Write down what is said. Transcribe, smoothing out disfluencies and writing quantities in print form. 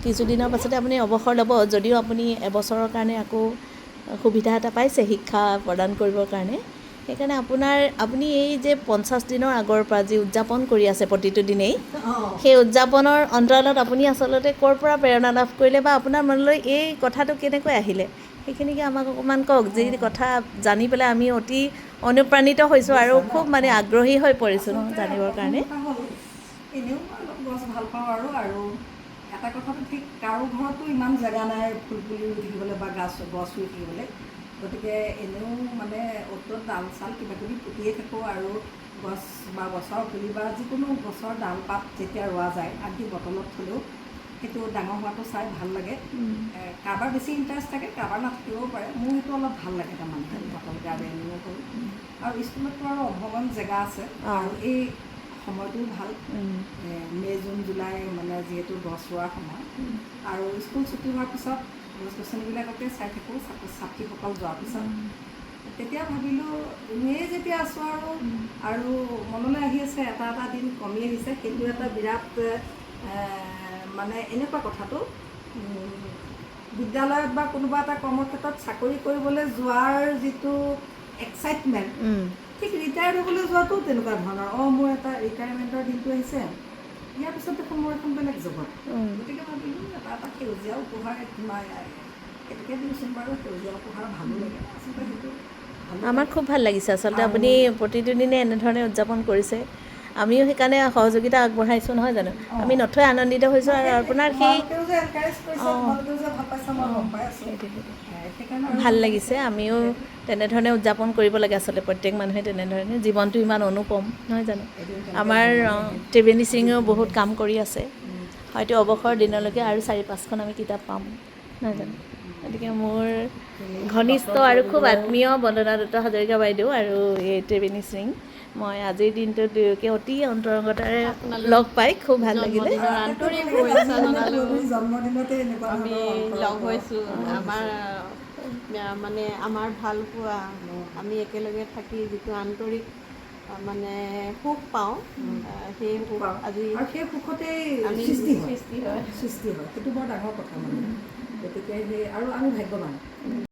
কিছুদিনৰ পাছতে আপুনি অৱসৰ ল'ব, যদিও আপুনি এবছৰৰ কাৰণে আকৌ সুবিধা এটা পাইছে শিক্ষা প্ৰদান কৰিবৰ কাৰণে। সেইকাৰণে আপুনি এই যে 50 দিনৰ আগৰ পৰা যি উদযাপন কৰি আছে প্ৰতিটো দিনেই, সেই উদযাপনৰ অন্তৰালত আপুনি আচলতে ক'ৰ পৰা প্ৰেৰণা লাভ কৰিলে বা আপোনাৰ মনলৈ এই কথাটো কেনেকৈ আহিলে, সেইখিনিকে আমাক অকণমান কওক। যি কথা জানি পেলাই আমি অতি অনুপ্ৰাণিত হৈছোঁ আৰু খুব মানে আগ্ৰহী হৈ পৰিছোঁ জানিবৰ কাৰণে। এনেও মই অলপ গছ ভাল পাওঁ আৰু এটা কথাটো ঠিক, কাৰো ঘৰতো ইমান জেগা নাই ফুল পুলি ৰুই থাকিবলৈ বা গছ ৰুই থাকিবলৈ। গতিকে এনেও মানে অ'ত ডাল চাল কিবা কিবি পুতিয়ে থাকোঁ আৰু গছ বা গছৰ পুলি বা যিকোনো গছৰ ডাল পাত যেতিয়া ৰোৱা যায় আনকি বটলত থ'লেও সেইটো ডাঙৰ হোৱাটো চাই ভাল লাগে। কাৰোবাৰ বেছি ইণ্টাৰেষ্ট থাকে, কাৰোবাৰ নাথাকিবও পাৰে। মোৰ সেইটো অলপ ভাল লাগে তাৰমানে বটল গাৰ্ডেনিঙো কৰোঁ। আৰু স্কুলততো আৰু অভগন জেগা আছে আৰু এই সময়টোও ভাল, মে' জুন জুলাই মানে যিহেতু গছ ৰোৱাৰ সময়। আৰু স্কুল ছুটি হোৱাৰ পিছত গছ গছনিবিলাককে চাই থাকোঁ ছাত্ৰ ছাত্ৰীসকল যোৱাৰ পিছত। তেতিয়া ভাবিলোঁ এনেই যেতিয়া আছোঁ আৰু মনলৈ আহি আছে এটা দিন কমি আহিছে, সেইটো এটা বিৰাট মানে এনেকুৱা কথাটো, বিদ্যালয়ত বা কোনোবা এটা কৰ্মক্ষেত্ৰত চাকৰি কৰিবলৈ যোৱাৰ যিটো এক্সাইটমেণ্ট, ঠিক ৰিটায়াৰ্ড হ'বলৈ যোৱাটো তেনেকুৱা ধৰণৰ। মোৰ এটা ৰিটায়াৰমেণ্টৰ দিনটো আহিছে, ইয়াৰ পিছত দেখোন মোৰ এখন বেলেগ জগত। গতিকে ভাবিলোঁ এটা সেউজীয়া উপহাৰ কেতিয়াকৈ দিওঁচোন বাৰু, সেউজীয়া উপহাৰ ভালো লাগে আচলতে সেইটো। আমাৰ খুব ভাল লাগিছে আচলতে আপুনি প্ৰতিটো দিনে এনেধৰণে উদযাপন কৰিছে। আমিও সেইকাৰণে সহযোগিতা আগবঢ়াইছোঁ নহয় জানো। আমি নথৈ আনন্দিত হৈছোঁ আৰু আপোনাৰ সেই ভাল লাগিছে। আমিও তেনেধৰণে উদযাপন কৰিব লাগে আচলতে, প্ৰত্যেক মানুহে তেনেধৰণে। জীৱনটো ইমান অনুপম নহয় জানো। আমাৰ ত্ৰিবেণী সিঙেও বহুত কাম কৰি আছে, হয়তো অৱসৰ দিনলৈকে আৰু 4-5খন আমি কিতাপ পাম নহয় জানো। গতিকে মোৰ ঘনিষ্ঠ আৰু খুব আত্মীয় বন্দনা দত্ত হাজৰিকা বাইদেউ আৰু এই ত্ৰিবেণী সিং, মই আজিৰ দিনটোত দুয়োকে অতি অন্তৰংগতাৰে লগ পাই খুব ভাল লাগিলে। আন্তৰিক শুভেচ্ছা জনালোঁ। আমি লগ হৈছোঁ, মানে আমাৰ ভাল পোৱা, আমি একেলগে থাকি যিটো আন্তৰিক মানে সুখ পাওঁ, সেই সুখ আজি সেই সুখতেই সৃষ্টি হয়, সেইটো বৰ ডাঙৰ কথা মানে। গতিকে সেই আৰু আমি ভাগ্যৱান।